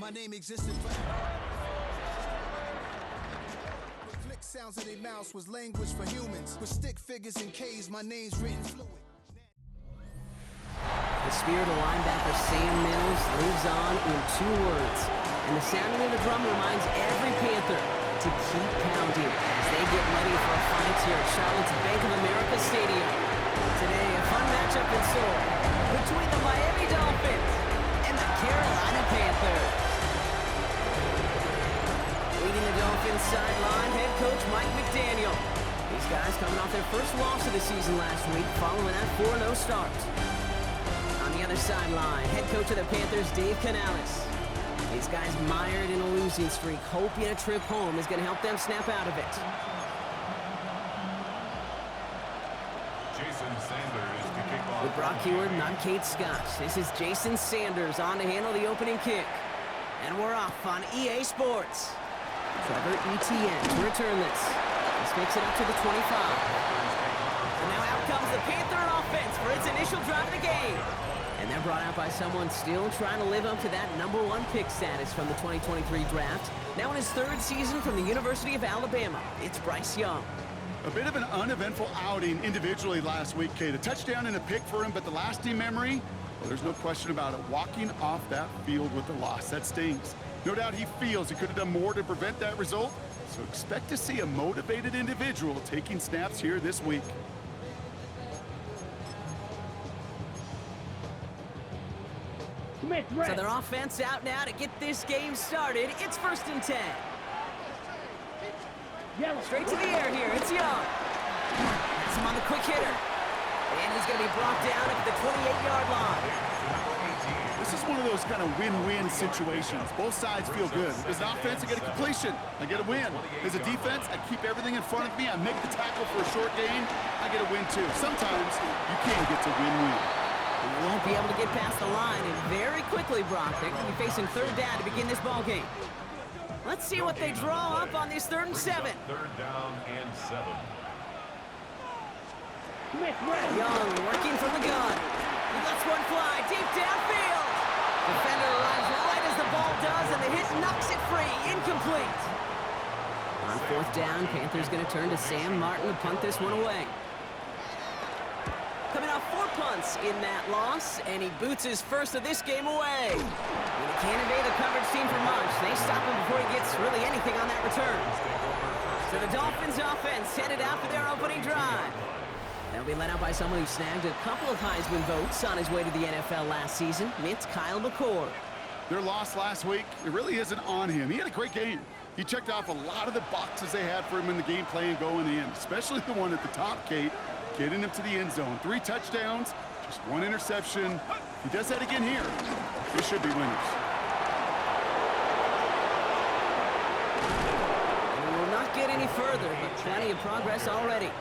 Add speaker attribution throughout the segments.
Speaker 1: My name existed for... With click sounds in their mouths was language for humans. With stick figures and K's, my name's written fluid.
Speaker 2: The spirit of linebacker Sam Mills lives on in 2 words. And the sounding of the drum reminds every Panther to keep pounding as they get ready for a fight here at Charlotte's Bank of America Stadium. Today, a fun matchup in store between the Miami Dolphins and the Carolina Panthers. Leading the Dolphins sideline, head coach Mike McDaniel. These guys coming off their first loss of the season last week following that 4-0 start. On the other sideline, head coach of the Panthers, Dave Canales. These guys mired in a losing streak, hoping a trip home is going to help them snap out of it.
Speaker 3: Jason Sanders to kick off.
Speaker 2: With Brock Heward and I'm Kate Scott. This is Jason Sanders on to handle the opening kick. And we're off on EA Sports. Trevor Etienne to return this. This makes it up to the 25. And now out comes the Panther offense for its initial drive of the game. And they're brought out by someone still trying to live up to that #1 pick status from the 2023 draft. Now in his 3rd season from the University of Alabama, it's Bryce Young.
Speaker 4: A bit of an uneventful outing individually last week, Kate. A touchdown and a pick for him, but the lasting memory, well, there's no question about it. Walking off that field with the loss, that stings. No doubt he feels he could have done more to prevent that result, so expect to see a motivated individual taking snaps here this week.
Speaker 2: So their offense out now to get this game started. It's 1st and 10. Straight to the air here. It's Young. That's him on the quick hitter. And he's going to be brought down at the 28-yard line.
Speaker 4: This is one of those kind of win-win situations. Both sides feel good. As an offense, I get a completion. I get a win. As a defense, I keep everything in front of me. I make the tackle for a short gain. I get a win, too. Sometimes you can't get to win-win.
Speaker 2: He won't be able to get past the line, and very quickly, Brock, they're going to be facing 3rd down to begin this ball game. Let's see what they draw up on this 3rd and 7.
Speaker 3: 3rd down and 7.
Speaker 2: Young working from the gun. He lets one fly deep downfield. Defender arrives right as the ball does, and the hit knocks it free. Incomplete. On 4th down, Panthers going to turn to Sam Martin to punt this one away. Coming off 4 punts in that loss, and he boots his first of this game away. When he can't evade the coverage team for much, they stop him before he gets really anything on that return. So the Dolphins offense headed out for their opening drive. They'll be led out by someone who snagged a couple of Heisman votes on his way to the NFL last season. It's Kyle McCord.
Speaker 4: Their loss last week, it really isn't on him. He had a great game. He checked off a lot of the boxes they had for him in the game plan going in, especially the one at the top, Kate, getting him to the end zone. 3 touchdowns, just 1 interception. He does that again here. They should be winners.
Speaker 2: And we will not get any further, but plenty of progress already.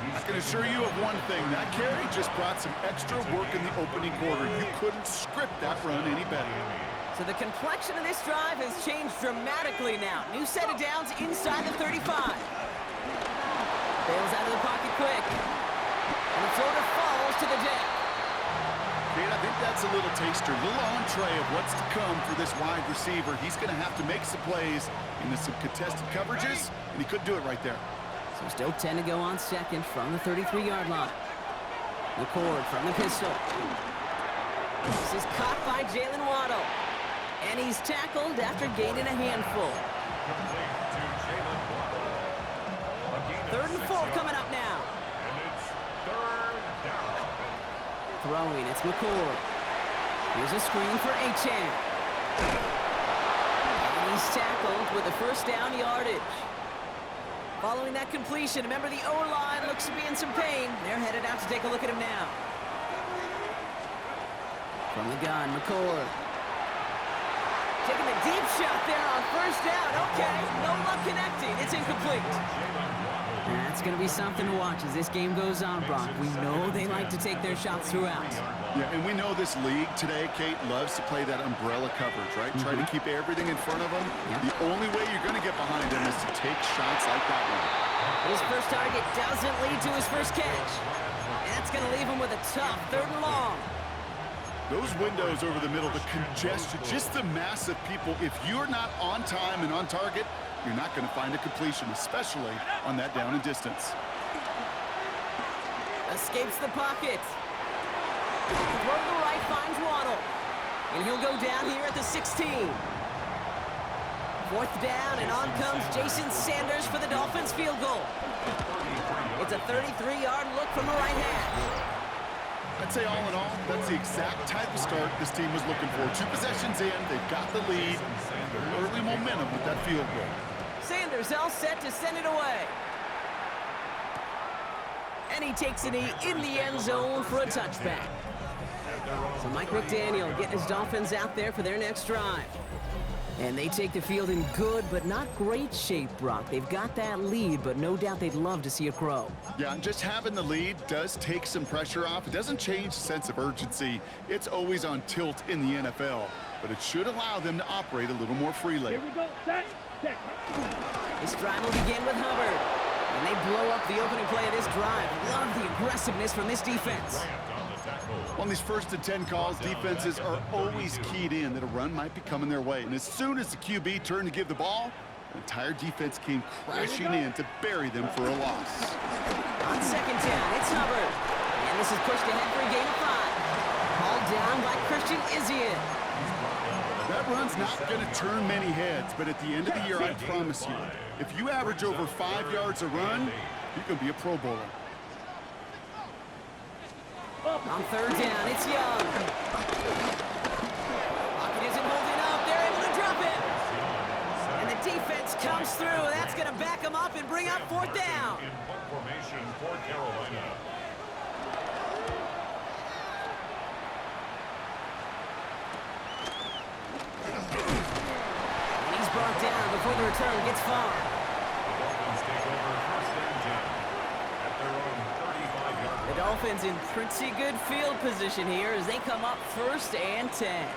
Speaker 4: I can assure you of one thing. That carry just brought some extra work in the opening quarter. You couldn't script that run any better.
Speaker 2: So the complexion of this drive has changed dramatically now. New set of downs inside the 35. Bails out of the pocket quick. And the floater falls to the deck.
Speaker 4: Kate, I think that's a little taster, a little entree of what's to come for this wide receiver. He's going to have to make some plays into some contested coverages, and he couldn't do it right there.
Speaker 2: So still 10 to go on 2nd from the 33-yard line. McCord from the pistol. This is caught by Jalen Waddle. And he's tackled after gaining a handful. 3rd and 4 coming up now.
Speaker 3: And it's 3rd down.
Speaker 2: Throwing, it's McCord. Here's a screen for Achane. And he's tackled with a 1st down yardage. Following that completion, remember the O-line looks to be in some pain. They're headed out to take a look at him now. From the gun, McCord. Taking a deep shot there on 1st down. Okay, no luck connecting. It's incomplete. That's going to be something to watch as this game goes on, Brock. We know they like to take their shots throughout.
Speaker 4: Yeah, and we know this league today, Kate, loves to play that umbrella coverage, right? Try to keep everything in front of them. The only way you're going to get behind them is to take shots like that one.
Speaker 2: His first target doesn't lead to his first catch. And that's going to leave him with a tough 3rd and long.
Speaker 4: Those windows over the middle, the congestion, just the mass of people. If you're not on time and on target, you're not going to find a completion, especially on that down and distance.
Speaker 2: Escapes the pocket. Throw to the right, finds Waddle. And he'll go down here at the 16. 4th down, and on comes Jason Sanders for the Dolphins field goal. It's a 33-yard look from the right half.
Speaker 4: I'd say all in all, that's the exact type of start this team was looking for. 2 possessions in, they've got the lead, early momentum with that field goal.
Speaker 2: Sanders all set to send it away. And he takes a knee in the end zone for a touchback. So Mike McDaniel getting his Dolphins out there for their next drive. And they take the field in good but not great shape, Brock. They've got that lead, but no doubt they'd love to see it grow.
Speaker 4: Yeah, and just having the lead does take some pressure off. It doesn't change the sense of urgency. It's always on tilt in the NFL, but it should allow them to operate a little more freely.
Speaker 5: Here we go. Set.
Speaker 2: This drive will begin with Hubbard. And they blow up the opening play of this drive. Love the aggressiveness from this defense.
Speaker 4: On these 1st and 10 calls, defenses are always keyed in that a run might be coming their way. And as soon as the QB turned to give the ball, the entire defense came crashing in to bury them for a loss.
Speaker 2: On 2nd down, it's Hubbard. And this is pushed ahead for a gain of 5. Hauled down by Christian Izzian.
Speaker 4: That run's not going to turn many heads, but at the end of the year, I promise you, if you average over 5 yards a run, you can be a Pro Bowler.
Speaker 2: On 3rd down, it's Young. Pocket isn't holding up. They're able to drop it. And the defense comes through. That's going to back them up and bring up 4th down.
Speaker 3: In punt formation for Carolina.
Speaker 2: And he's brought down before the return gets far.
Speaker 3: The Dolphins take over 1st and 10 at their own 35-yard line.
Speaker 2: The Dolphins in pretty good field position here as they come up 1st and 10.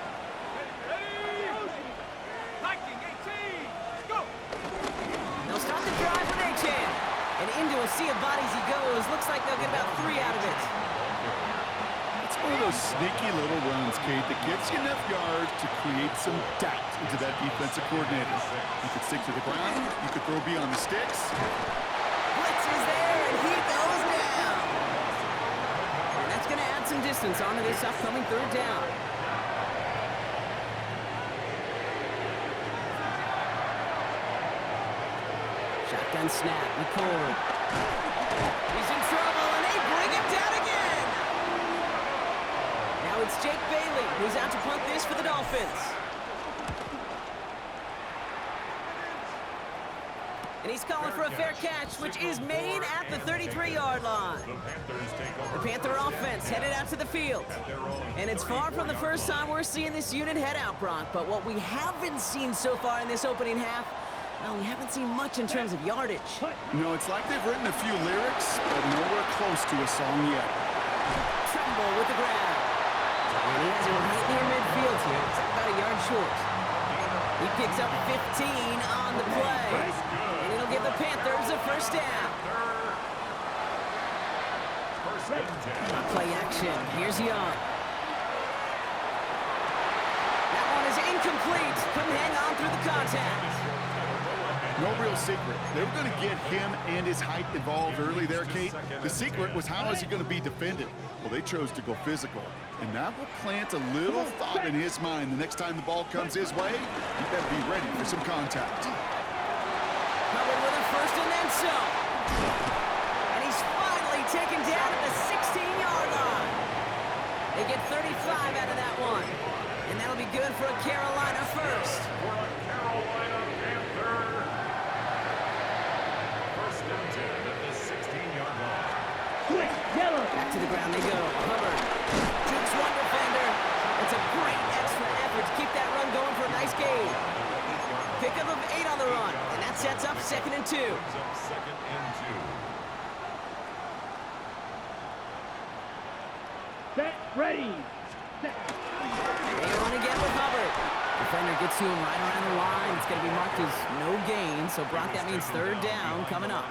Speaker 2: They'll start the drive with Achane. And into a sea of bodies he goes. Looks like they'll get about 3 out of it.
Speaker 4: It's one of those sneaky little runs, Kate, that gets you enough yards to create some doubt into that defensive coordinator. You could stick to the ground. You could throw beyond the sticks.
Speaker 2: Blitz is there, and he goes down. And that's going to add some distance onto this upcoming 3rd down. Shotgun snap, Nicole. He's in trouble, and they bring him down again. Now it's Jake Bailey, who's out to punt this for the Dolphins. And he's calling for a fair catch, which is made at the 33-yard line. The Panther offense headed out to the field. And it's far from the first time we're seeing this unit head out, Brock. But what we haven't seen so far in this opening half, well, we haven't seen much in terms of yardage.
Speaker 4: No, it's like they've written a few lyrics, but nowhere close to a song yet.
Speaker 2: Tremble with the ground. And he has it right near midfield here. It's about a yard short. He picks up 15 on the play. And it'll give the Panthers a 1st down. Play action. Here's Young. That one is incomplete. Couldn't hang on through the contact.
Speaker 4: No real secret. They were going to get him and his height involved early there, Kate. The secret was, how is he going to be defended? Well, they chose to go physical. And that will plant a little thought in his mind. The next time the ball comes his way, he better be ready for some contact.
Speaker 2: Covered with a 1st and then some. And he's finally taken down at the 16-yard line. They get 35 out of that one. And that'll be good for a Carolina 1st.
Speaker 3: For a Carolina Panther. 1st and 10 at the 16-yard line.
Speaker 2: Back to the ground they go. Hubbard jukes one defender. It's a great extra effort to keep that run going for a nice gain. Pickup of 8 on the run, and that sets up 2nd and 2.
Speaker 3: Second and 2.
Speaker 5: Set. Ready. Set.
Speaker 2: They run again with Hubbard. Defender gets to him right around the line. It's going to be marked as no gain, so Brock, that means 3rd down coming up.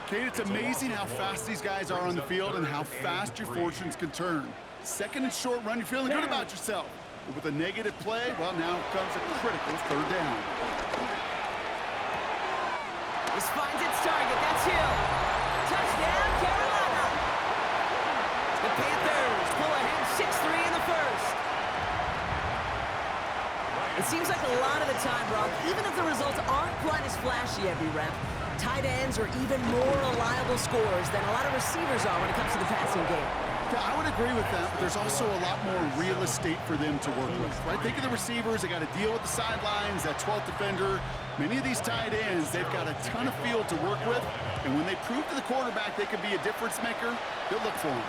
Speaker 4: Kate, it's amazing how fast these guys are on the field and how fast your fortunes can turn. second and short run. You're feeling good about yourself. But with a negative play, well, now comes a critical third down.
Speaker 2: This finds its target. That's Hill. Touchdown, Carolina. The Panthers pull ahead 6-3 in the first. It seems like a lot of the time, Rob, even if the results aren't quite as flashy every rep, tight ends are even more reliable scorers than a lot of receivers are when it comes to the passing game.
Speaker 4: Yeah, I would agree with that, but there's also a lot more real estate for them to work with, right? Think of the receivers. They got to deal with the sidelines, that 12th defender. Many of these tight ends, they've got a ton of field to work with, and when they prove to the quarterback they could be a difference maker, they'll look for him.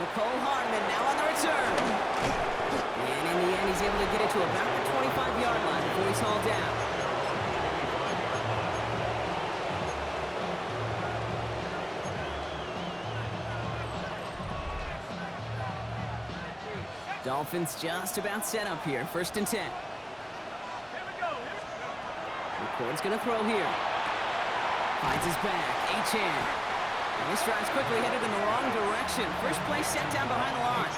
Speaker 2: Nicole Hardman now on the return. And in the end, he's able to get it to about the 25-yard line before he's hauled down. Dolphins just about set up here. 1st and 10. McCord's going to throw here. Finds his back. Achane. And this drive's quickly headed in the wrong direction. First play set down behind the line.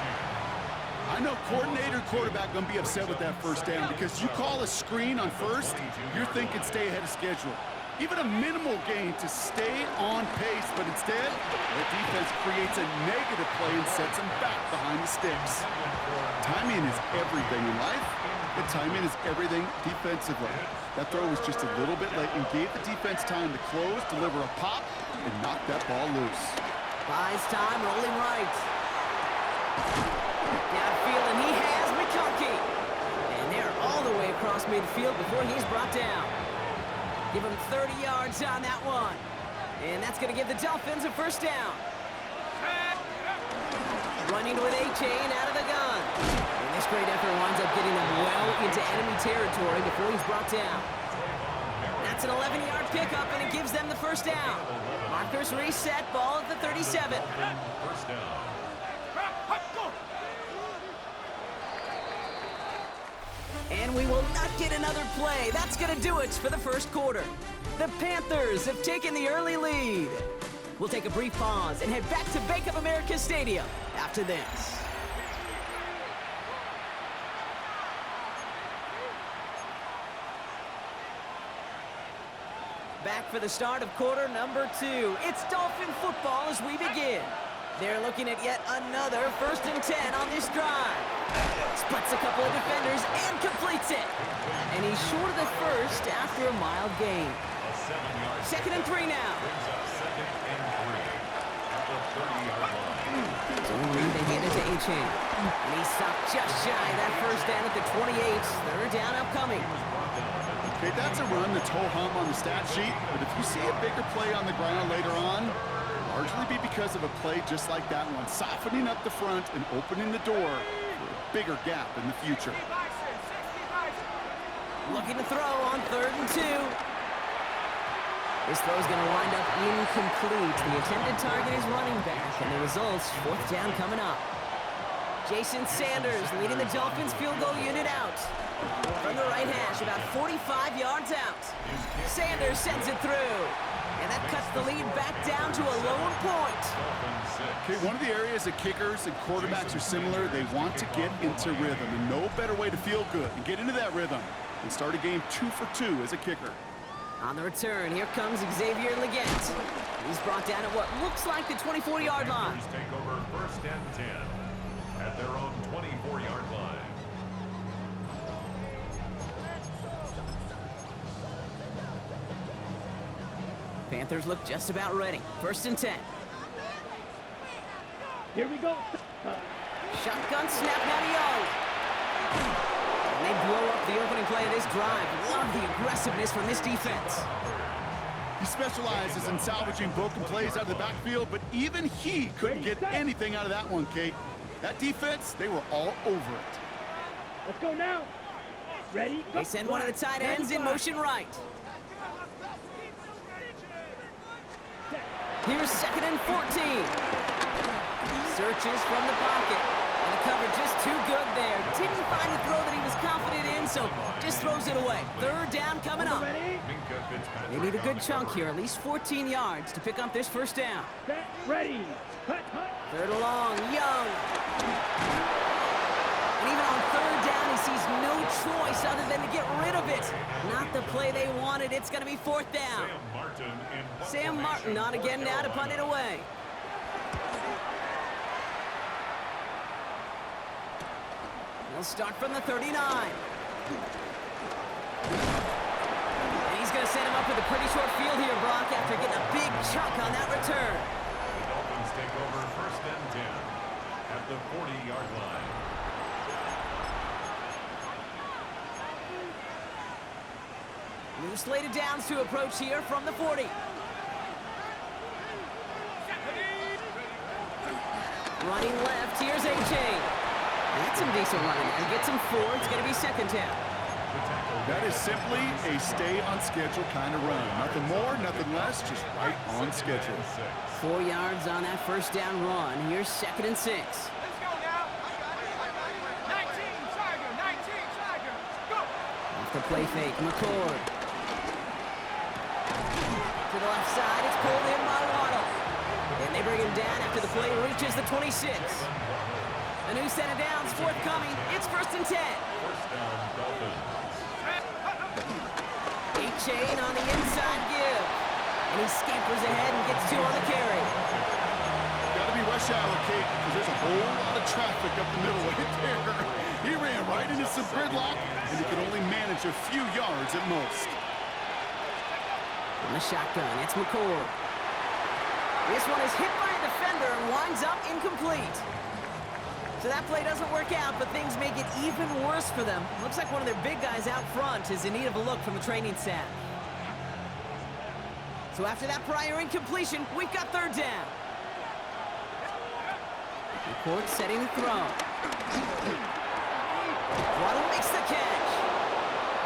Speaker 4: I know coordinator and quarterback going to be upset with that first down because you call a screen on first, you're thinking stay ahead of schedule. Even a minimal gain to stay on pace, but instead, the defense creates a negative play and sets them back behind the sticks. Timing is everything in life, but timing is everything defensively. That throw was just a little bit late and gave the defense time to close, deliver a pop, and knock that ball loose.
Speaker 2: Buys time, rolling right. Downfield, and he has McConkey. And they're all the way across midfield before he's brought down. Give him 30 yards on that one. And that's going to give the Dolphins a first down. Running with Achane out of the gun. And this great effort winds up getting them well into enemy territory before he's brought down. That's an 11-yard pickup, and it gives them the first down. Markers reset, ball at the 37.
Speaker 3: First down.
Speaker 2: And we will not get another play. That's going to do it for the first quarter. The Panthers have taken the early lead. We'll take a brief pause and head back to Bank of America Stadium after this. Back for the start of quarter number 2. It's Dolphin football as we begin. They're looking at yet another 1st and 10 on this drive. Splits a couple of defenders and completes it. And he's short of the first after a mild gain. 2nd and 3 now. So they hand it to Achane. And he stopped just shy of that first down at the 28. 3rd down upcoming.
Speaker 4: Okay, that's a run that's ho-hum on the stat sheet, but if you see a bigger play on the ground later on, largely be because of a play just like that one, softening up the front and opening the door for a bigger gap in the future.
Speaker 2: Looking to throw on 3rd and 2. This throw's going to wind up incomplete. The intended target is running back, and the results, 4th down coming up. Jason Sanders leading the Dolphins field goal unit out. From the right hash, about 45 yards out. Sanders sends it through. And that cuts the lead back down to a lone point.
Speaker 4: Okay, one of the areas that kickers and quarterbacks are similar, they want to get into rhythm. And no better way to feel good and get into that rhythm than start a game 2 for 2 as a kicker.
Speaker 2: On the return, here comes Xavier Legette. He's brought down at what looks like the 24-yard line.
Speaker 3: Take over 1st and 10 at their own 24-yard line.
Speaker 2: Panthers look just about ready. 1st and 10.
Speaker 5: Here we go.
Speaker 2: Shotgun snap now to Young. And they blow up the opening play of this drive. Love the aggressiveness from this defense.
Speaker 4: He specializes in salvaging broken plays out of the backfield, but even he couldn't get anything out of that one, Kate. That defense, they were all over it.
Speaker 5: Let's go now. Ready? Go.
Speaker 2: They send one of the tight ends in motion right. Here's 2nd and 14. Searches from the pocket. And the cover just too good there. Didn't find the throw that he was confident in, so just throws it away. 3rd down coming up. They need a good chunk here, at least 14 yards to pick up this 1st down.
Speaker 5: Set, ready. Hut, hut.
Speaker 2: 3rd and long, Young. And even on third down, he sees no choice other than to get rid of it. Not the play they wanted. It's going to be fourth down. Sam Martin on again now to punt it away. He'll start from the 39. And he's going to set him up with a pretty short field here, Brock, after getting a big chunk on that return.
Speaker 3: The Dolphins take over first and 10 at the 40-yard line.
Speaker 2: New slated downs to approach here from the 40. Running left, here's A.J. That's some decent running and gets him 4. It's going to be second down.
Speaker 4: That is simply a stay-on-schedule kind of run. Nothing more, nothing less, just right on schedule.
Speaker 2: 4 yards on that first down run. Here's second and 6.
Speaker 6: Let's go now. 19, Tiger, 19, Tiger. Go.
Speaker 2: Off the play fake, McCord. To the left side, it's pulled in by Waddle. And they bring him down after the play reaches the 26. A new set of downs forthcoming. It's first and 10.
Speaker 3: First down, Dolphins.
Speaker 2: A-Chain on the inside give. And he scampers ahead and gets 2 on the carry.
Speaker 4: Got to be rush hour, Kate, because there's a whole lot of traffic up the middle right there. He ran right into some gridlock, and he could only manage a few yards at most.
Speaker 2: From the shotgun, it's McCord. This one is hit by a defender and winds up incomplete. So that play doesn't work out, but things make it even worse for them. Looks like one of their big guys out front is in need of a look from the training staff. So after that prior incompletion, we've got third down. McCord setting the throw. Waddle makes the catch.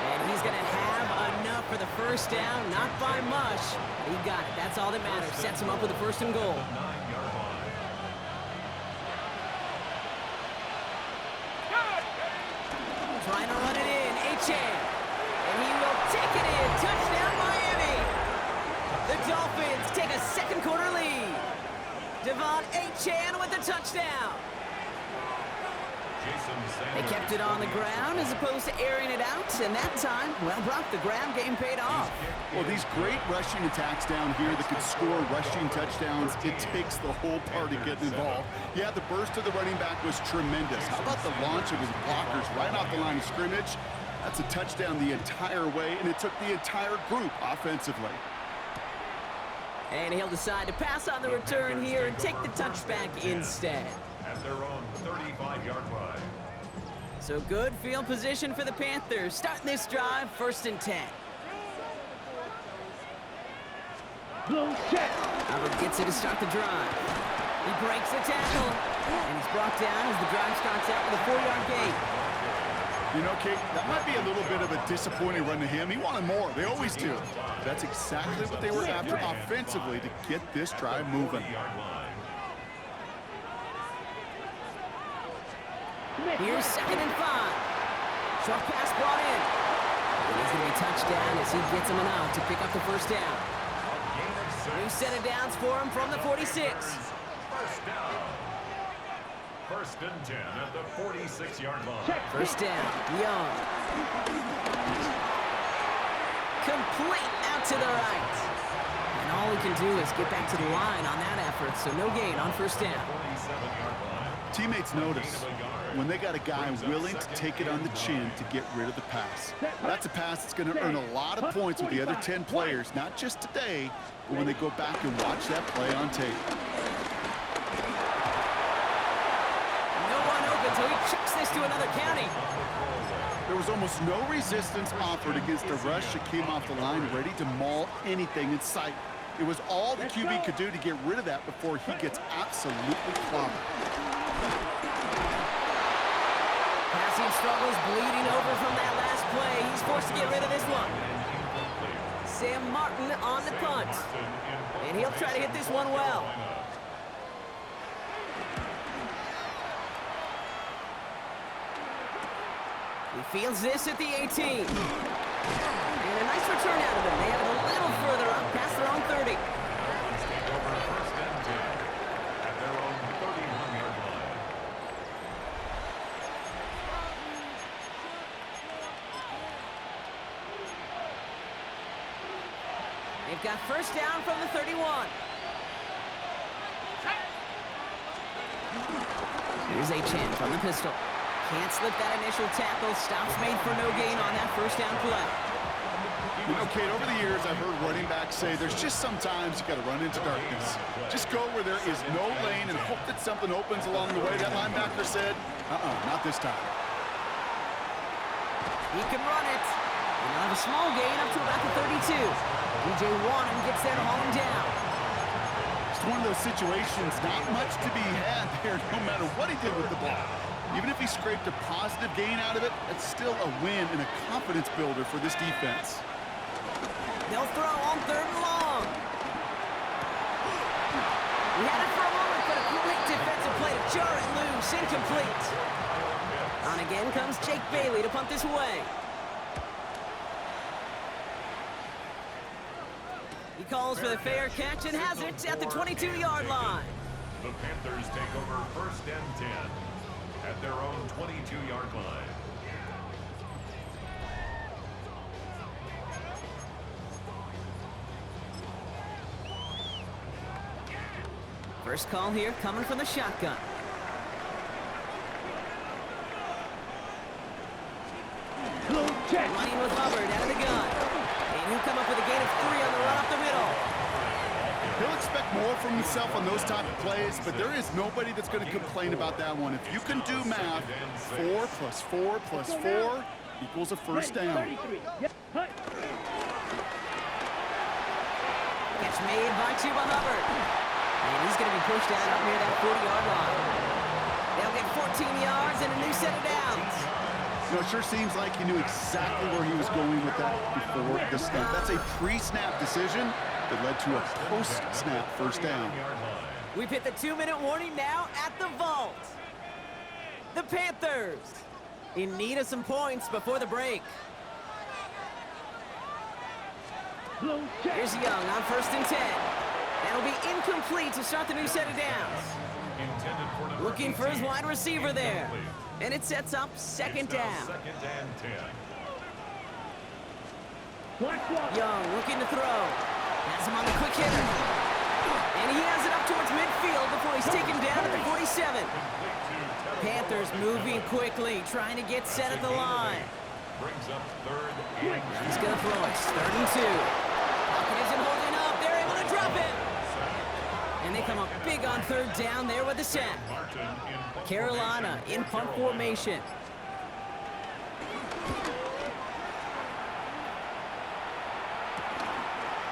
Speaker 2: And he's going to have enough for the first down, not by much. He got it. That's all that matters. Sets him up with a first and goal.
Speaker 3: 9-yard line.
Speaker 2: Trying to run it in, H.A. And he will take it in. Touchdown, Miami. The Dolphins take a second quarter lead. Devon Achane with the touchdown. They kept it on the ground as opposed to airing it out, and that time, well, Brock, the ground game paid off.
Speaker 4: Well, these great rushing attacks down here that could score rushing touchdowns, it takes the whole party getting involved. Yeah, the burst of the running back was tremendous. How about the launch of his blockers right off the line of scrimmage? That's a touchdown the entire way, and it took the entire group offensively.
Speaker 2: And he'll decide to pass on the return here and take the touchback instead.
Speaker 3: At their own 35-yard line.
Speaker 2: So good field position for the Panthers. Starting this drive, first and 10.
Speaker 5: Blue check.
Speaker 2: Albert gets it to start the drive. He breaks the tackle, and he's brought down as the drive starts out with a 4-yard gain.
Speaker 4: You know, Kate, that might be a little bit of a disappointing run to him. He wanted more. They always do. That's exactly what they were after offensively to get this drive moving.
Speaker 2: Here's second and 5. Short pass brought in. And he's going to be touchdown as he gets him enough to pick up the first down. New set of downs for him from the 46.
Speaker 3: First down. First and 10 at the 46-yard line.
Speaker 2: First down, Young. Complete out to the right. And all he can do is get back to the line on that effort, so no gain on first down.
Speaker 3: 47-yard line.
Speaker 4: Teammates notice when they got a guy willing to take it on the chin to get rid of the pass. That's a pass that's going to earn a lot of points with the other 10 players, not just today, but when they go back and watch that play on tape.
Speaker 2: No one open, so he chucks this to another county.
Speaker 4: There was almost no resistance offered against a rush that came off the line ready to maul anything in sight. It was all the QB could do to get rid of that before he gets absolutely clobbered.
Speaker 2: Passing struggles bleeding over from that last play. He's forced to get rid of this one. Sam Martin on the punt. And he'll try to hit this one well. He fields this at the 18. And a nice return out of them. They have it a little further up past their own 30. They've got first down from the 31. Here's Achan from the pistol. Can't slip that initial tackle. Stops made for no gain on that first down play.
Speaker 4: You know, Kate, over the years, I've heard running backs say there's just sometimes you got to run into darkness. Just go where there is no lane and hope that something opens along the way. That linebacker said, not this time.
Speaker 2: He can run it. And they'll have a small gain up to about the 32. DJ Wannon gets there to haul him down.
Speaker 4: It's one of those situations, not much to be had there, no matter what he did with the ball. Even if he scraped a positive gain out of it, it's still a win and a confidence builder for this defense.
Speaker 2: They'll throw on 3rd and long. He had it for a moment, but a great defensive play to jar it loose. Incomplete. On again comes Jake Bailey to punt this away. He calls for the fair catch and has it at the 22-yard line.
Speaker 3: The Panthers take over first and 10 at their own 22-yard line.
Speaker 2: First call here coming from the shotgun. Running with Hubbard out of the gun. And he'll come up with a gain of 3 on the run up the middle.
Speaker 4: He'll expect more from himself on those type of plays, but there is nobody that's going to complain about that one. If you can do math, 4 plus 4 plus 4 equals a first down.
Speaker 2: Catch made by Chuba Hubbard. And he's going to be pushed out up near that 40-yard line. They'll get 14 yards and a new set of downs.
Speaker 4: You know, it sure seems like he knew exactly where he was going with that before the snap. That's a pre-snap decision that led to a post-snap first down.
Speaker 2: We've hit the 2-minute warning now at the vault. The Panthers in need of some points before the break. Here's Young on 1st and 10. That'll be incomplete to start the new set of downs. Looking for his wide receiver there. And it sets up second down.
Speaker 3: Second and 10.
Speaker 2: Young looking to throw. Has him on the quick hitter. And he has it up towards midfield before he's taken down at the 47. Panthers moving quickly, trying to get set at the line.
Speaker 3: Brings up 3rd and
Speaker 2: He's going to throw it. 3rd and 2. Pocket isn't holding up. They're able to drop it. And they come up big on 3rd down there with the sack. Carolina in punt formation.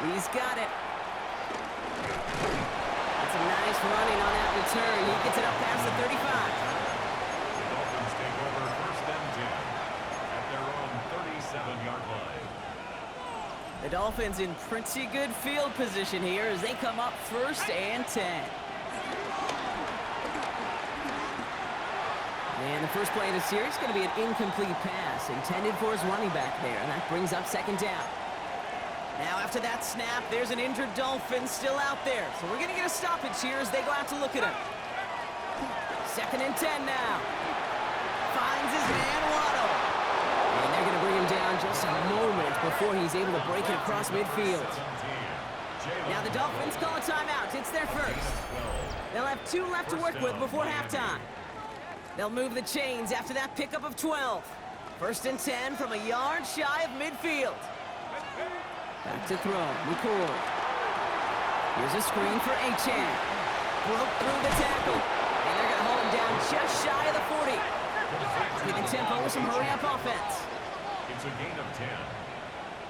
Speaker 2: He's got it. That's a nice running on that return. He gets it up past the 35.
Speaker 3: The Dolphins take over first and 10 at their own 37-yard line.
Speaker 2: The Dolphins in pretty good field position here as they come up 1st and 10. And the first play of the series is going to be an incomplete pass intended for his running back there, and that brings up second down. Now after that snap, there's an injured Dolphin still out there, so we're going to get a stoppage here as they go out to look at him. 2nd and 10 now. Finds his man Waddle. And they're going to bring him down just a moment before he's able to break it across midfield. Now the Dolphins call a timeout. It's their first. They'll have 2 left to work with before halftime. They'll move the chains after that pickup of 12. 1st and 10 from a yard shy of midfield. Back to throw. McCoy. Here's a screen for Achan. Broke through the tackle. And they're going to hold him down just shy of the 40. Get the tempo with some hurry-up offense.
Speaker 3: It's a gain of 10.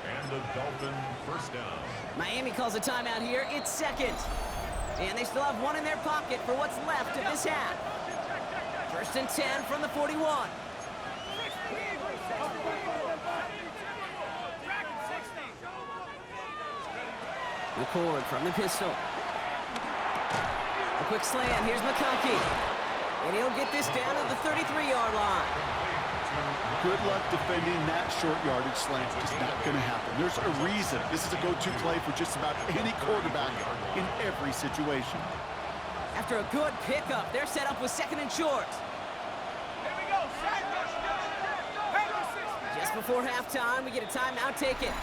Speaker 3: And the Dolphin first down.
Speaker 2: Miami calls a timeout here. It's 2nd. And they still have 1 in their pocket for what's left of this half. 1st and 10 from the 41. McCord from the pistol. A quick slant. Here's McConkey. And he'll get this down to the 33-yard line.
Speaker 4: Good luck defending that short yardage slant. Just not going to happen. There's a reason this is a go-to play for just about any quarterback in every situation.
Speaker 2: After a good pickup, they're set up with 2nd and short.
Speaker 6: Here we go.
Speaker 2: Just before halftime, we get a timeout taken.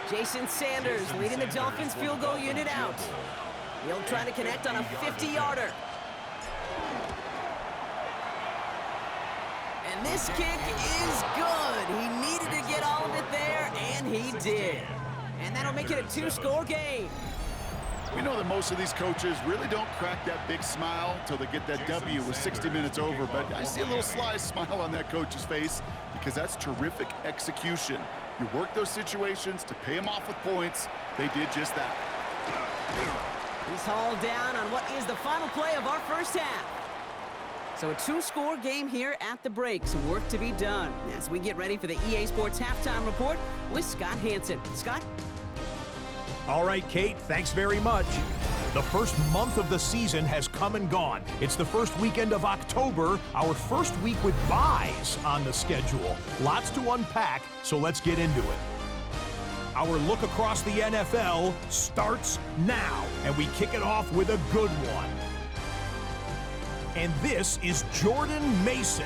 Speaker 2: Jason Sanders leading the Dolphins field goal unit out. He'll try to connect on a 50-yarder. And this kick is good. He needed to get all of it there, and he did. And that'll make it a 2-score game.
Speaker 4: We know that most of these coaches really don't crack that big smile until they get that W with 60 minutes over, but I see a little sly smile on that coach's face because that's terrific execution. You work those situations to pay them off with points. They did just that.
Speaker 2: He's hauled down on what is the final play of our first half. So a 2-score game here at the break. Some work to be done as we get ready for the EA Sports Halftime Report with Scott Hansen. Scott?
Speaker 7: All right, Kate, thanks very much. The first month of the season has come and gone. It's the first weekend of October, our first week with byes on the schedule. Lots to unpack, so let's get into it. Our look across the NFL starts now, and we kick it off with a good one. And this is Jordan Mason.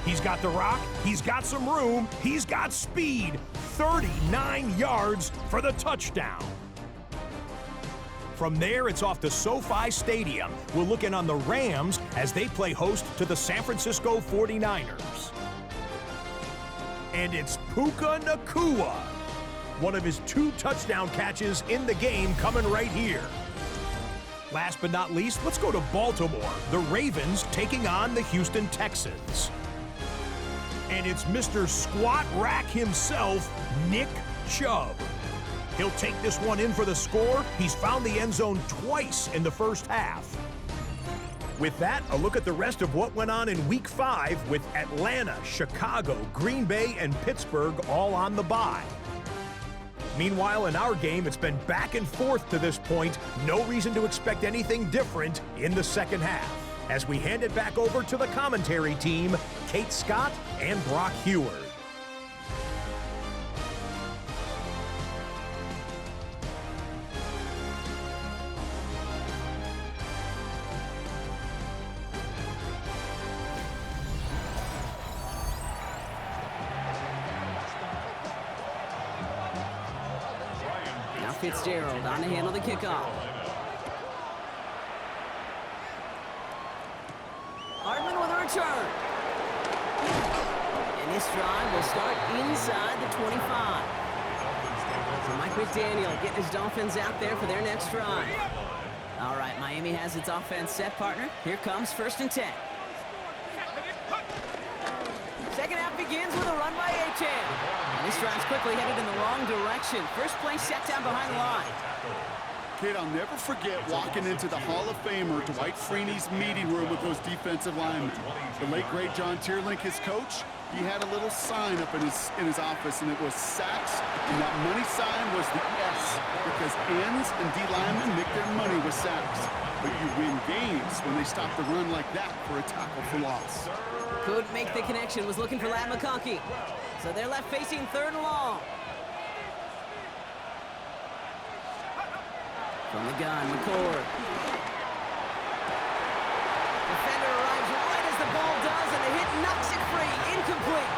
Speaker 7: He's got the rock, he's got some room, he's got speed. 39 yards for the touchdown. From there, it's off to SoFi Stadium. We're looking on the Rams as they play host to the San Francisco 49ers. And it's Puka Nacua. One of his 2 touchdown catches in the game coming right here. Last but not least, let's go to Baltimore. The Ravens taking on the Houston Texans. And it's Mr. Squat Rack himself, Nick Chubb. He'll take this one in for the score. He's found the end zone twice in the first half. With that, a look at the rest of what went on in Week 5 with Atlanta, Chicago, Green Bay, and Pittsburgh all on the bye. Meanwhile, in our game, it's been back and forth to this point. No reason to expect anything different in the second half. As we hand it back over to the commentary team, Kate Scott and Brock Heward.
Speaker 2: Now Fitzgerald on to handle the kickoff. Hardman with a return. And this drive will start inside the 25. So Mike McDaniel getting his Dolphins out there for their next drive. All right, Miami has its offense set, partner. Here comes 1st and 10. Second half begins with a run by Achane. And this drive's quickly headed in the wrong direction. First play set down behind the line.
Speaker 4: Kid, I'll never forget walking into the Hall of Famer Dwight Freeney's meeting room with those defensive linemen. The late, great John Tierlink, his coach, he had a little sign up in his office, and it was sacks, and that money sign was the S, because ends and D linemen make their money with sacks. But you win games when they stop the run like that for a tackle for loss.
Speaker 2: Couldn't make the connection, was looking for Ladd McConkey. So they're left facing 3rd and long. From the gun, McCord. Defender arrives right as the ball does, and the hit knocks it free. Incomplete.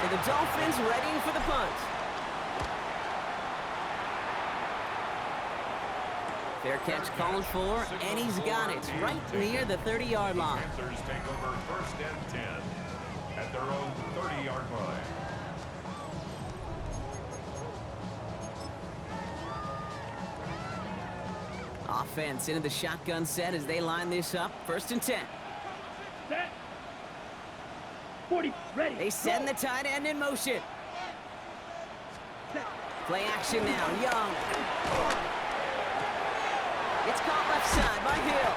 Speaker 2: So the Dolphins readying for the punt. Fair catch called for, and he's got it right near the 30-yard line.
Speaker 3: Panthers take over 1st and 10 at their own 30-yard line.
Speaker 2: Offense into the shotgun set as they line this up. 1st and 10.
Speaker 5: Set. 40, ready.
Speaker 2: They send the tight end in motion.
Speaker 5: Set.
Speaker 2: Play action now, Young. It's caught left side by Hill.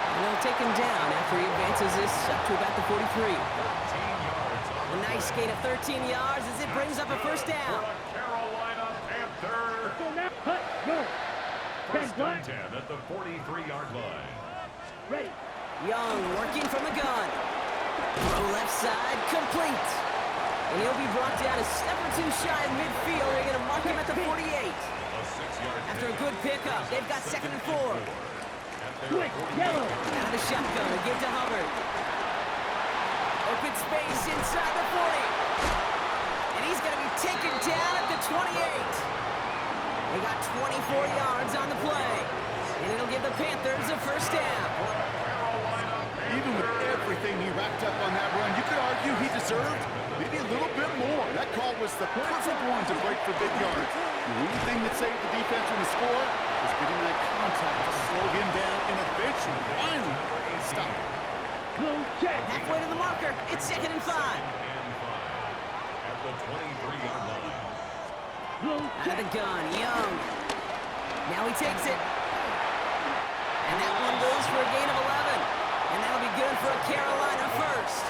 Speaker 2: And they'll take him down after he advances this up to about the 43. A nice gain of 13 yards as it brings up a 1st down.
Speaker 3: Carolina Panthers.
Speaker 5: Go now. Cut. Go.
Speaker 3: 1st and 10 at the 43-yard line.
Speaker 5: Ready.
Speaker 2: Young working from the gun. Throw left side, complete. And he'll be brought down a step or 2 shy of midfield. They're going to mark him at the 48. After a good pickup, they've got 2nd and 4.
Speaker 5: Quick. Yellow.
Speaker 2: Out of the shotgun to give to Hubbard. Open space inside the 40. And he's going to be taken down at the 28. They got 24 yards on the play, and it'll give the Panthers a first down.
Speaker 4: Even with everything he racked up on that run, you could argue he deserved maybe a little bit more. That call was the perfect one to break for big yards. The only thing that saved the defense from the score was getting that contact to slow him down and eventually, finally, stop it.
Speaker 2: Halfway to the marker. It's 2nd and 5.
Speaker 3: At the 23-yard line.
Speaker 2: Out of the gun, Young. Now he takes it. And that one goes for a gain of 11. And that'll be good for a Carolina first.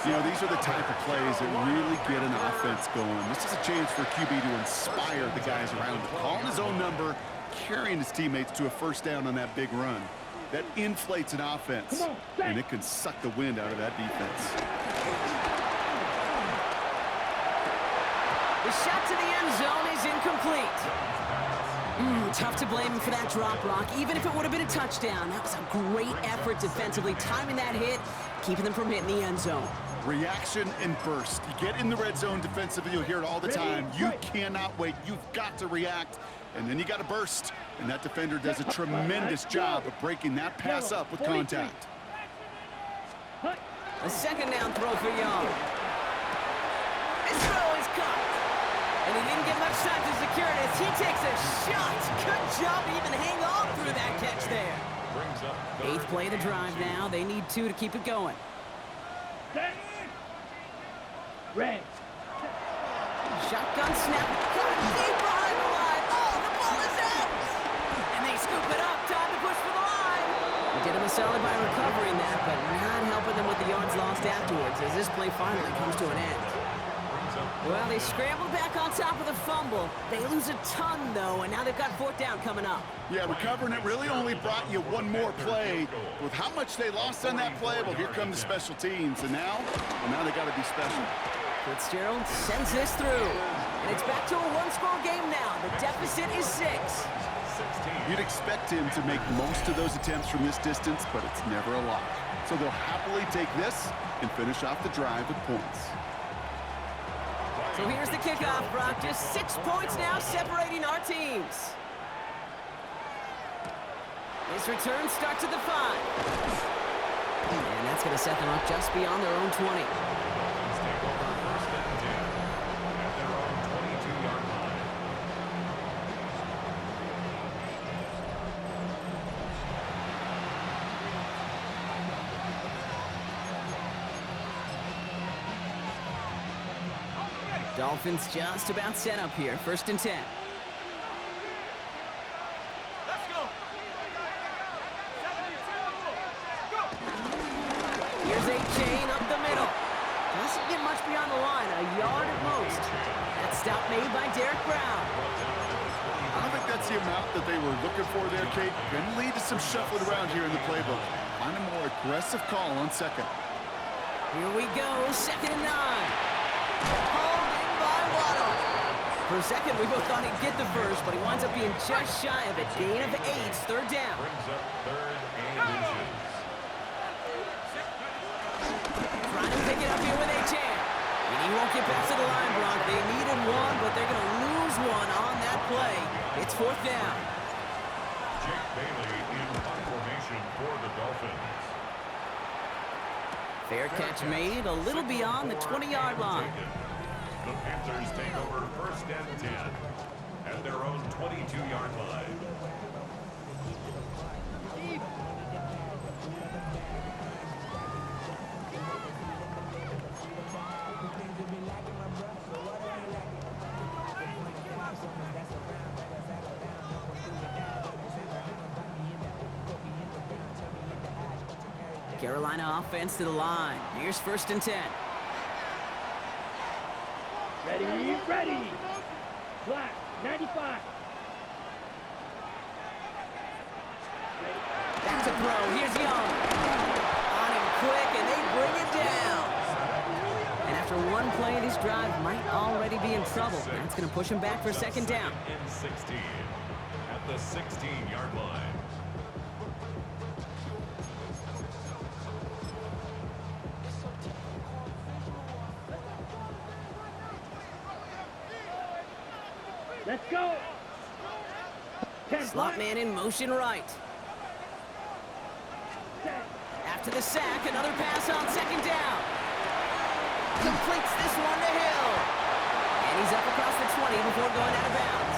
Speaker 4: You know, these are the type of plays that really get an offense going. This is a chance for QB to inspire the guys around him. Calling his own number, carrying his teammates to a first down on that big run. That inflates an offense, and it can suck the wind out of that defense.
Speaker 2: The shot to the end zone is incomplete. Tough to blame him for that drop, Brock, even if it would have been a touchdown. That was a great effort defensively, timing that hit, keeping them from hitting the end zone.
Speaker 4: Reaction and burst. You get in the red zone defensively, you'll hear it all the time. You cannot wait. You've got to react, and then you got to burst. And that defender does a tremendous job of breaking that pass up with contact.
Speaker 2: A second down throw for Young. His throw is caught. And he didn't get much time to secure it as he takes a shot. Good job to even hang on through that catch there. 8th play of the drive now. They need 2 to keep it going.
Speaker 5: Red.
Speaker 2: Shotgun snap. Caught deep behind the line. Oh, the ball is out. And they scoop it up. Time to push for the line. They did him a solid by recovering that, but not helping them with the yards lost afterwards as this play finally comes to an end. Well, they scrambled back on top of the fumble. They lose a ton, though, and now they've got 4th down coming up.
Speaker 4: Yeah, recovering it really only brought you one more play. With how much they lost on that play, well, here come the special teams. And now they got to be special.
Speaker 2: Fitzgerald sends this through. And it's back to a one-score game now. The deficit is 6.
Speaker 4: You'd expect him to make most of those attempts from this distance, but it's never a lot. So they'll happily take this and finish off the drive with points.
Speaker 2: So here's the kickoff, Brock. Just 6 points now separating our teams. This return starts at the 5. And that's going to set them up just beyond their own 20.
Speaker 3: Take over 1st and 10 at their own 22-yard line.
Speaker 2: Dolphins just about set up here. 1st and 10.
Speaker 6: Let's go. 72. Go.
Speaker 2: Here's a chain up the middle. Doesn't get much beyond the line. A yard at most. That stop made by Derek Brown.
Speaker 4: I don't think that's the amount that they were looking for there, Kate. Going to lead to some shuffling around here in the playbook. Find a more aggressive call on 2nd.
Speaker 2: Here we go. 2nd and 9. Holding by Waddle. For a second, we both thought he'd get the first, but he winds up being just shy of it. Gain of 8, 3rd down.
Speaker 3: Brings up 3rd and inches.
Speaker 2: Trying to pick it up here with Achan. And he won't get back to the line, Brock. They needed 1, but they're going to lose 1 on that play. It's 4th down.
Speaker 3: Jake Bailey in high formation for the Dolphins.
Speaker 2: Fair catch made a little beyond the 20-yard line.
Speaker 3: The Panthers take over 1st and 10 at their own 22-yard line.
Speaker 2: Carolina offense to the line. Here's 1st and 10.
Speaker 5: Ready, ready. Black, 95.
Speaker 2: Back to throw. Here's Young. On him quick, and they bring it down. And after one play, this drive might already be in trouble. That's going to push him back for 2nd down.
Speaker 3: In 16 at the 16-yard line.
Speaker 5: Let's go. 10
Speaker 2: Slot man in motion right.
Speaker 5: Set.
Speaker 2: After the sack, another pass on second down. Completes this one to Hill. And he's up across the 20 before going out of bounds.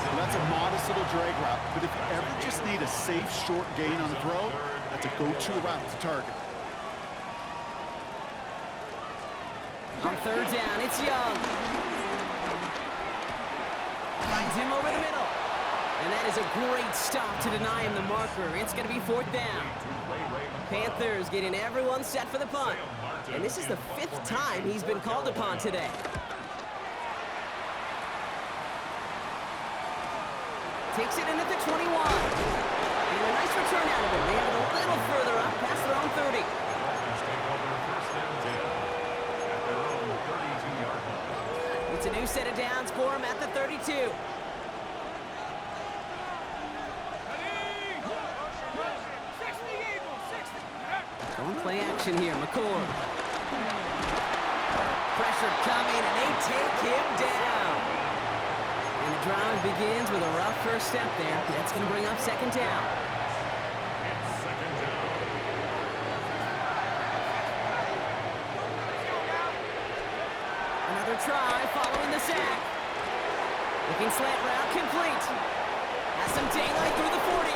Speaker 4: Well, that's a modest little drag route, but if you ever just need a safe, short gain on the throw, that's a go-to route to target.
Speaker 2: On third down, it's Young. Finds him over the middle. And that is a great stop to deny him the marker. It's going to be fourth down. Panthers getting everyone set for the punt. And this is the 5th time he's been called upon today. Takes it in at the 21. And a nice return out of him. They have it a little further up past their own 30. It's a new set of downs for him at the 32. Don't play action here, McCord. Pressure coming, and they take him down. And the drive begins with a rough first step there. That's going to bring up second down. Another try following the sack. Looking slant route complete. Has some daylight through the 40.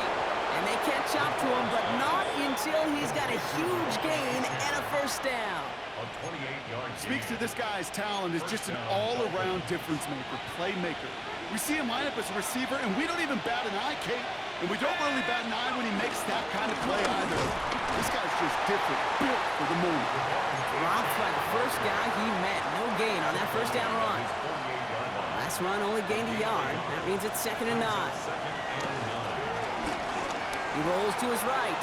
Speaker 2: And they catch up to him, but not until he's got a huge gain and a first down.
Speaker 4: Speaks to this guy's talent as just an all-around difference maker, playmaker. We see him line up as a receiver, and we don't even bat an eye, Kate. And we don't really bat an eye when he makes that kind of play either. This guy's just different, built for the moment.
Speaker 2: Dropped by the first guy he met. No gain on that first down run. Last run only gained a yard. That means it's 2nd and 9. He rolls to his right.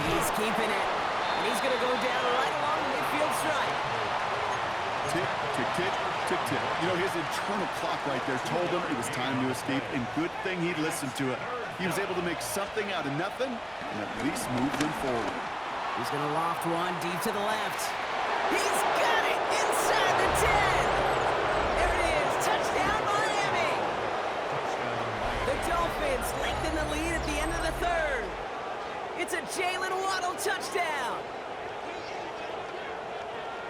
Speaker 2: He's keeping it. And he's going to go down right along the midfield stripe.
Speaker 4: Tick, tick, tick, tick, tick. You know, his internal clock right there told him it was time to escape, and good thing he listened to it. He was able to make something out of nothing and at least move them forward.
Speaker 2: He's going to loft one deep to the left. He's got it inside the 10. There it is. Touchdown, Miami. The Dolphins lengthen the lead at the end of the 3rd. It's a Jalen Waddle touchdown.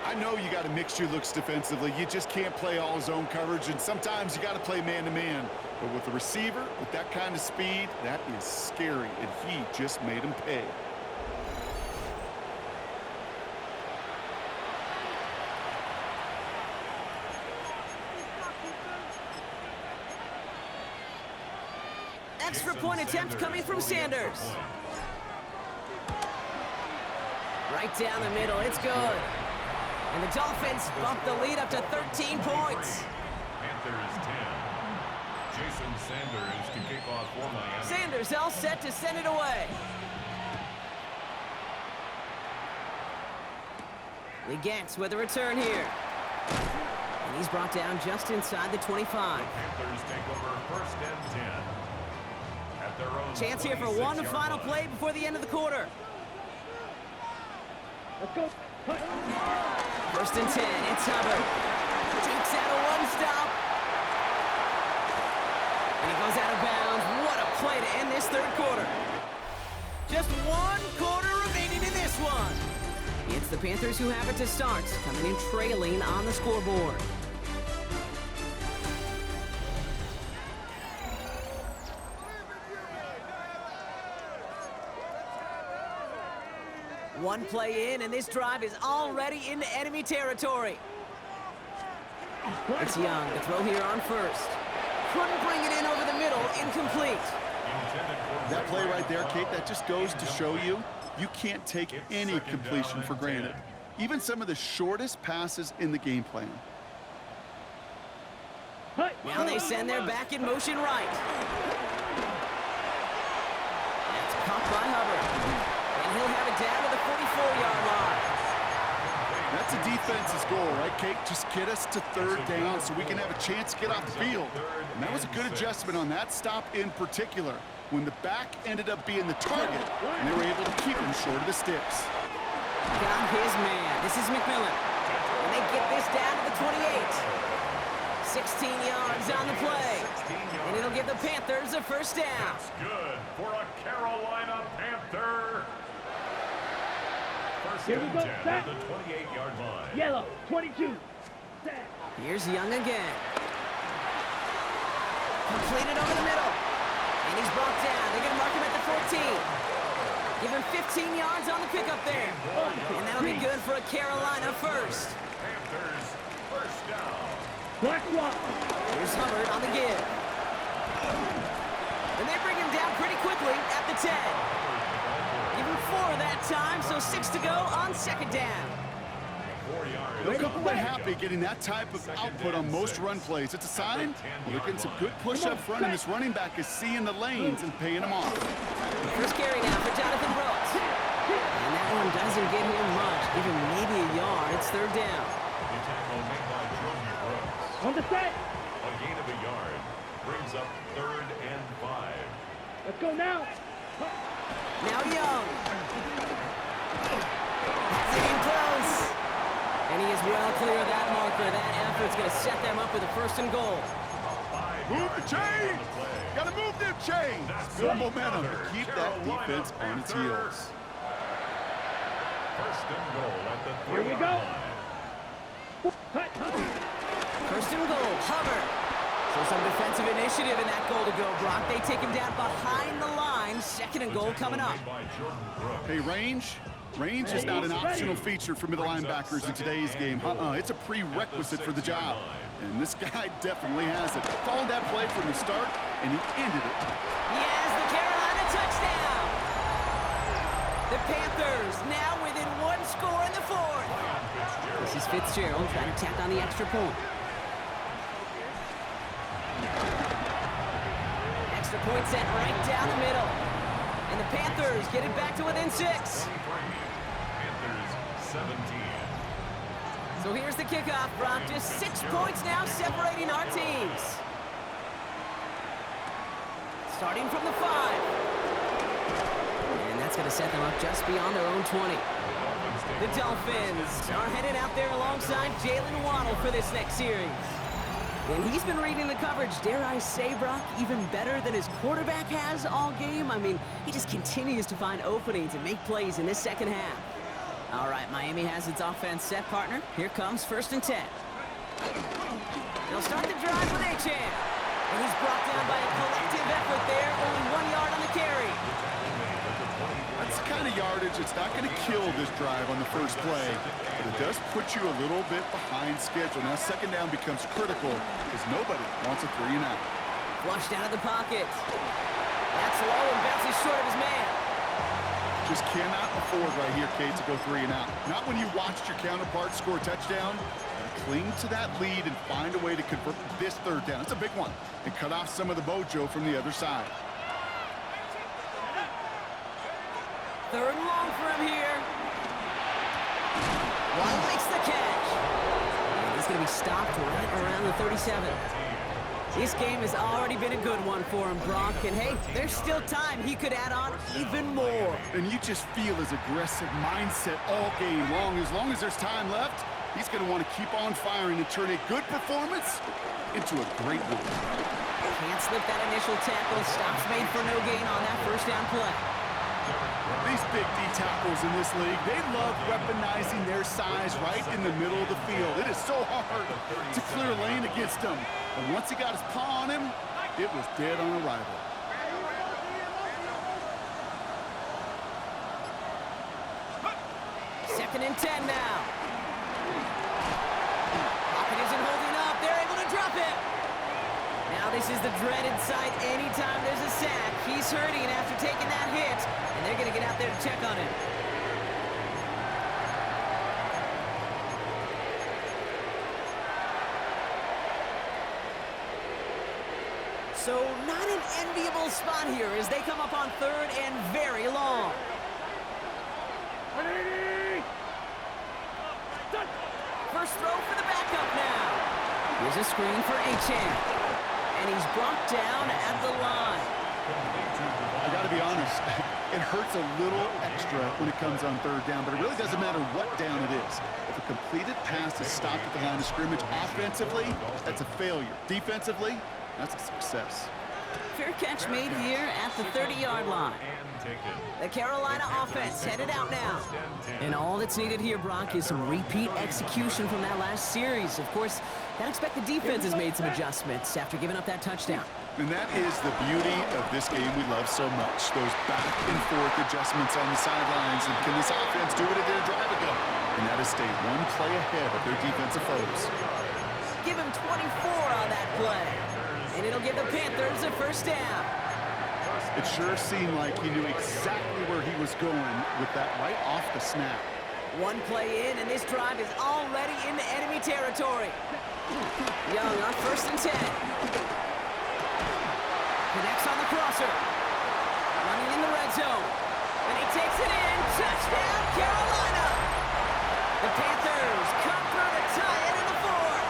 Speaker 4: I know you got to mix your looks defensively. You just can't play all zone coverage, and sometimes you got to play man-to-man. But with a receiver, with that kind of speed, that is scary, and he just made him pay.
Speaker 2: Extra point attempt coming from Sanders. Right down the middle, it's good. And the Dolphins bump the lead up to 13 points.
Speaker 3: Panthers 10. Jason Sanders to kick off for Miami.
Speaker 2: Sanders all set to send it away. Leggett with a return here. And he's brought down just inside the 25.
Speaker 3: Panthers take over 1st and 10. At their own
Speaker 2: Chance here for one final play before the end of the quarter.
Speaker 5: Let's go. Cut.
Speaker 2: 1st and 10, it's Hubbard. Takes out a one-stop. And he goes out of bounds. What a play to end this 3rd quarter. Just 1 quarter remaining in this one. It's the Panthers who have it to start, coming in trailing on the scoreboard. One play in, and this drive is already into enemy territory. It's Young to throw here on 1st. Couldn't bring it in over the middle, incomplete.
Speaker 4: That play right there, Kate, that just goes to show you, you can't take any completion for granted. Even some of the shortest passes in the game plan.
Speaker 2: Now they send their back in motion right. That's caught by Hubbard. And he'll have it down to the 44-yard line.
Speaker 4: That's a defense's goal, right, Kate? Just get us to 3rd down so we can have a chance to get off the field. And that was a good adjustment on that stop in particular, when the back ended up being the target, and they were able to keep him short of the sticks.
Speaker 2: Got his man. This is McMillan. And they get this down to the 28. 16 yards on the play. And it'll give the Panthers a first down.
Speaker 3: That's good for a Carolina Panther. First
Speaker 5: Here we
Speaker 3: and
Speaker 5: go,
Speaker 3: 10
Speaker 5: set.
Speaker 3: at the 28-yard line.
Speaker 5: Yellow, 22. Set.
Speaker 2: Here's Young again. Completed over the middle. And he's brought down. They're going to mark him at the 14. Give him 15 yards on the pickup there. And that'll be good for a Carolina first.
Speaker 3: Panthers first down.
Speaker 5: Black one.
Speaker 2: Here's Hubbard on the give. And they bring him down pretty quickly at the 10. Give him 4 that time, so 6 to go on second down.
Speaker 3: 4 yards.
Speaker 4: They'll come away happy getting that type of output on most run plays. It's a sign they're getting some good push up front, and this running back is seeing the lanes and paying them off.
Speaker 2: First carry now for Jonathan Brooks. And that one doesn't get him much. Give him maybe a yard. It's third down.
Speaker 3: The tackle made by Jordan Brooks.
Speaker 5: On the set.
Speaker 3: A gain of a yard brings up 3rd and 5.
Speaker 5: Let's go now.
Speaker 2: Now Young. Sitting close. And he is well clear of that marker. That effort's going to set them up with a first and goal.
Speaker 4: Move the chains! Gotta move them chains! Good momentum to keep that defense on its heels.
Speaker 3: First and goal at the 3
Speaker 5: Here we go.
Speaker 3: line.
Speaker 2: First and goal, Hubbard. So some defensive initiative in that goal to go, Brock. They take him down behind the line. Second and goal coming up.
Speaker 3: Made by Jordan Brooks.
Speaker 4: Hey, range is not an optional feature for middle linebackers in today's game. It's a prerequisite for the job. And this guy definitely has it. Followed that play from the start, and he ended it.
Speaker 2: He has the Carolina touchdown. The Panthers now within 1 score in the 4th. This is Fitzgerald trying to tack on the extra point. Extra point set right down the middle. And the Panthers get it back to within 6.
Speaker 3: Panthers 17.
Speaker 2: So here's the kickoff, Brock. Just 6 points now separating our teams. Starting from the 5. And that's going to set them up just beyond their own 20. The Dolphins are headed out there alongside Jalen Waddle for this next series. And he's been reading the coverage, dare I say, Brock, even better than his quarterback has all game. I mean, he just continues to find openings and make plays in this second half. All right, Miami has its offense set, partner. Here comes first and 10. They'll start the drive with Achane. And he's brought down by a collective effort there. Only 1 yard on the carry.
Speaker 4: That's the kind of yardage that's not going to kill this drive on the first play, but it does put you a little bit behind schedule. Now second down becomes critical because nobody wants a 3 and out.
Speaker 2: Flushed out of the pocket. That's low and bounces short of his man.
Speaker 4: Just cannot afford right here, Kate, to go 3 and out. Not when you watched your counterpart score a touchdown. Cling to that lead and find a way to convert this third down. It's a big one. And cut off some of the mojo from the other side.
Speaker 2: Third and long for him here. Waddle makes the catch. And he's going to be stopped right around the 37. This game has already been a good one for him, Brock. And hey, there's still time. He could add on even more.
Speaker 4: And you just feel his aggressive mindset all game long. As long as there's time left, he's going to want to keep on firing and turn a good performance into a great one.
Speaker 2: Can't slip that initial tackle. Stops made for no gain on that first down play.
Speaker 4: These big D tackles in this league, they love weaponizing their size right in the middle of the field. It is so hard to clear lane against them. But once he got his paw on him, it was dead on arrival.
Speaker 2: Second and 10 now. Pocket isn't holding up. They're able to drop it. Now this is the dreaded sight anytime there's a sack. He's hurting after taking that hit, and they're going to get out there to check on him. So not an enviable spot here as they come up on third and very long. First throw for the backup now. Here's a screen for Achane. And he's brought down at the line.
Speaker 4: I got to be honest, it hurts a little extra when it comes on third down, but it really doesn't matter what down it is. If a completed pass is stopped at the line of scrimmage. Offensively, that's a failure. Defensively, that's a success.
Speaker 2: Fair catch made here at the 30-yard line. The Carolina offense headed out now. And all that's needed here, Brock, is some repeat execution from that last series. Of course, I expect the defense has made some adjustments after giving up that touchdown.
Speaker 4: And that is the beauty of this game we love so much. Those back and forth adjustments on the sidelines. And can this offense do what it did a drive ago? And that is stay one play ahead of their defensive foes.
Speaker 2: Give him 24 on that play. And it'll give the Panthers a first down.
Speaker 4: It sure seemed like he knew exactly where he was going with that right off the snap.
Speaker 2: One play in, and this drive is already into enemy territory. Young on 1st and 10. Connects on the crosser. Running in the red zone. And he takes it in. Touchdown, Carolina! The Panthers come through to tie it in the 4th.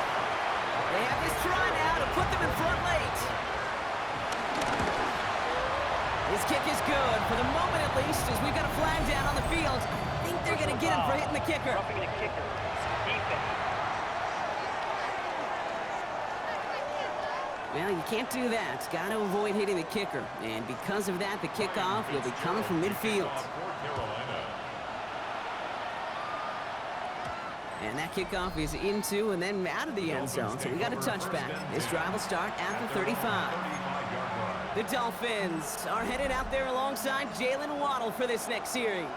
Speaker 2: They have this try now to put them in front late. His kick is good, for the moment at least, as we've got a flag down on the field. I think they're going to get him for hitting the kicker. Well, you can't do that. Got to avoid hitting the kicker. And because of that, the kickoff will be coming from midfield. And that kickoff is into and then out of the end zone. So we got a touchback. This drive will start at the 35. The Dolphins are headed out there alongside Jalen Waddle for this next series.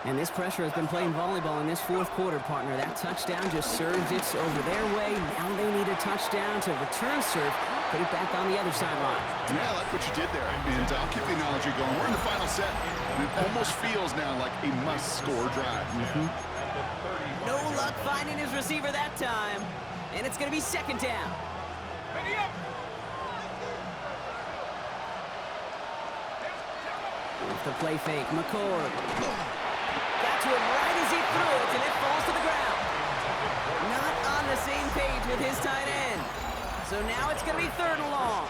Speaker 2: And this pressure has been playing volleyball in this 4th quarter, partner. That touchdown just served it over their way. Now they need a touchdown to return serve, put it back on the other sideline.
Speaker 4: Yeah, I like what you did there. And I'll keep the analogy going. We're in the final set, and it almost feels now like a must-score drive.
Speaker 2: No luck finding his receiver that time. And it's going to be 2nd down.
Speaker 6: Ready up.
Speaker 2: Off the play fake, McCord. Got to him right as he threw it, and it falls to the ground. Not on the same page with his tight end. So now it's going to be 3rd and long.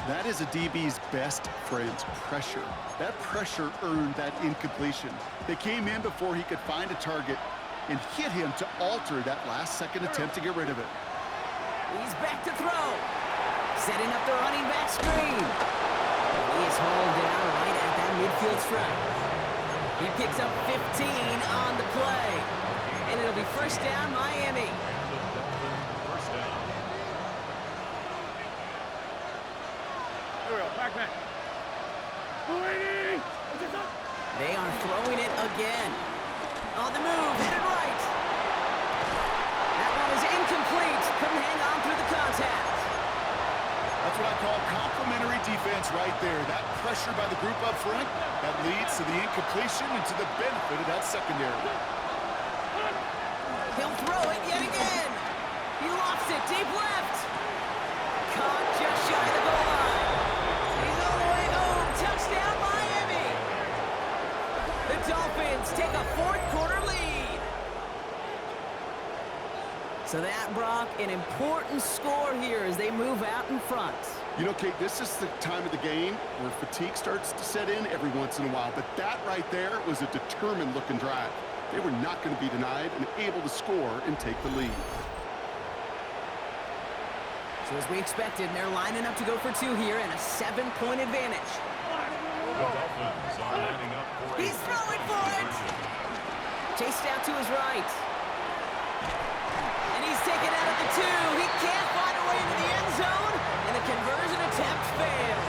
Speaker 4: That is a DB's best friend, pressure. That pressure earned that incompletion. They came in before he could find a target and hit him to alter that last-second attempt to get rid of it.
Speaker 2: He's back to throw. Setting up the running back screen. He is hauled down right at that midfield stripe. He picks up 15 on the play. And it'll be 1st down, Miami.
Speaker 6: Back.
Speaker 2: They are throwing it again. On the move, headed right. That one is incomplete. Couldn't hang on through the contact.
Speaker 4: That's what I call complimentary defense right there. That pressure by the group up front, that leads to the incompletion and to the benefit of that secondary.
Speaker 2: He'll throw it yet again. He lofts it deep left. Caught just shy of the goal line. He's all the way home. Touchdown, Miami. The Dolphins take a 4th quarter lead. So that, Brock, an important score here as they move out in front.
Speaker 4: You know, Kate, this is the time of the game where fatigue starts to set in every once in a while. But that right there was a determined-looking drive. They were not going to be denied and able to score and take the lead.
Speaker 2: So as we expected, they're lining up to go for 2 here and a 7-point advantage. He's throwing for it! Chased out to his right. And he's taken out at the 2. He can't find a way into the end zone, and the conversion attempt failed.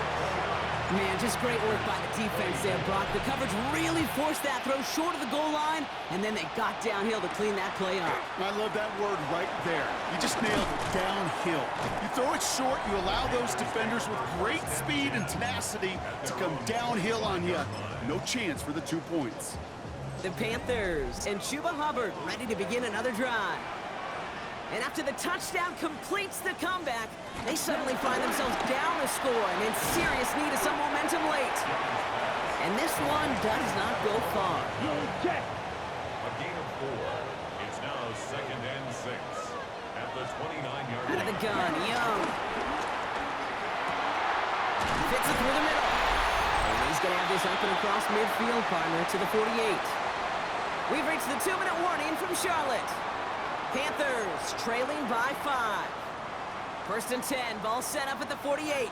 Speaker 2: Man, just great work by the defense there, Brock. The coverage really forced that throw short of the goal line, and then they got downhill to clean that play up.
Speaker 4: I love that word right there. You just nailed it, downhill. You throw it short, you allow those defenders with great speed and tenacity to come downhill on you. No chance for the 2 points.
Speaker 2: The Panthers and Chuba Hubbard ready to begin another drive. And after the touchdown completes the comeback, they suddenly find themselves down a score and in serious need of some momentum late. And this one does not go far.
Speaker 3: A gain of 4. It's now 2nd and 6 at the 29-yard line.
Speaker 2: Out of the gun, Young. Fits it through the middle. And he's going to have this open across midfield, partner, to the 48. We've reached the 2-minute warning from Charlotte. Panthers trailing by 5. First and 10, ball set up at the 48.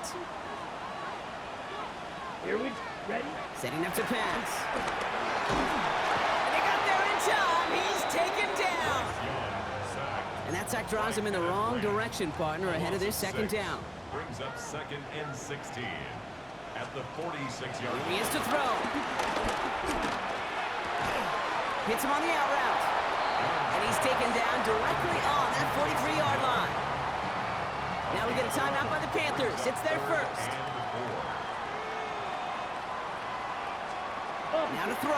Speaker 5: Here we ready?
Speaker 2: Setting up to pass. And they got there in time. He's taken down. And that sack drives him in the wrong direction, partner, ahead of this second down.
Speaker 3: Brings up 2nd and 16 at the 46-yard line.
Speaker 2: He is to throw. Hits him on the out route. And he's taken down directly on that 43-yard line. Now we get a timeout by the Panthers. It's their first. Now to throw.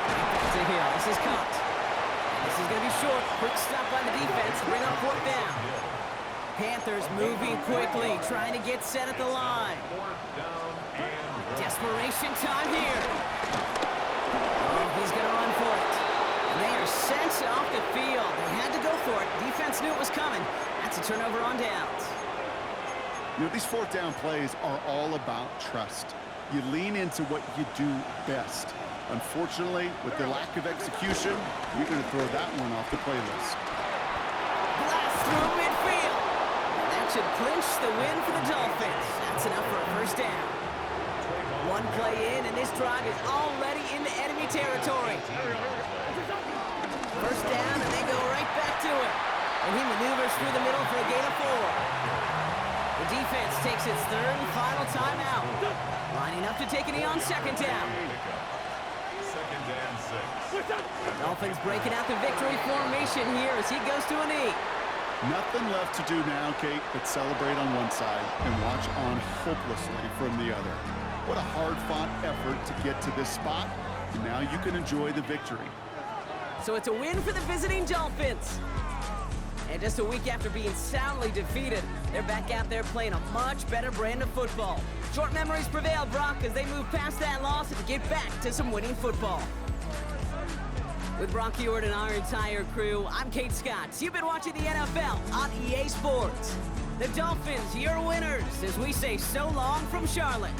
Speaker 2: Back to Hill. This is caught. And this is going to be short. Quick stop by the defense. Bring up 4th down. Panthers moving quickly, trying to get set at the line. Desperation time here. Oh, he's going to run for it. And they are sent off the field. They had to go for it. Defense knew it was coming. That's a turnover on downs.
Speaker 4: You know, these 4th down plays are all about trust. You lean into what you do best. Unfortunately, with the lack of execution, you're going to throw that one off the playlist.
Speaker 2: Blast through midfield. And that should clinch the win for the Dolphins. That's enough for a first down. One play in, and this drive is already into enemy territory. First down, and they go right back to it. And he maneuvers through the middle for a gain of 4. The defense takes its 3rd and final timeout. Lining up to take a knee on 2nd down.
Speaker 3: 2nd and 6.
Speaker 2: Dolphins breaking out the victory formation here as he goes to a knee.
Speaker 4: Nothing left to do now, Kate, but celebrate on one side and watch on hopelessly from the other. What a hard-fought effort to get to this spot, and now you can enjoy the victory.
Speaker 2: So it's a win for the visiting Dolphins. And just a week after being soundly defeated, they're back out there playing a much better brand of football. Short memories prevail, Brock, as they move past that loss and get back to some winning football. With Brock Ewart and our entire crew, I'm Kate Scott. You've been watching the NFL on EA Sports. The Dolphins, your winners, as we say so long from Charlotte.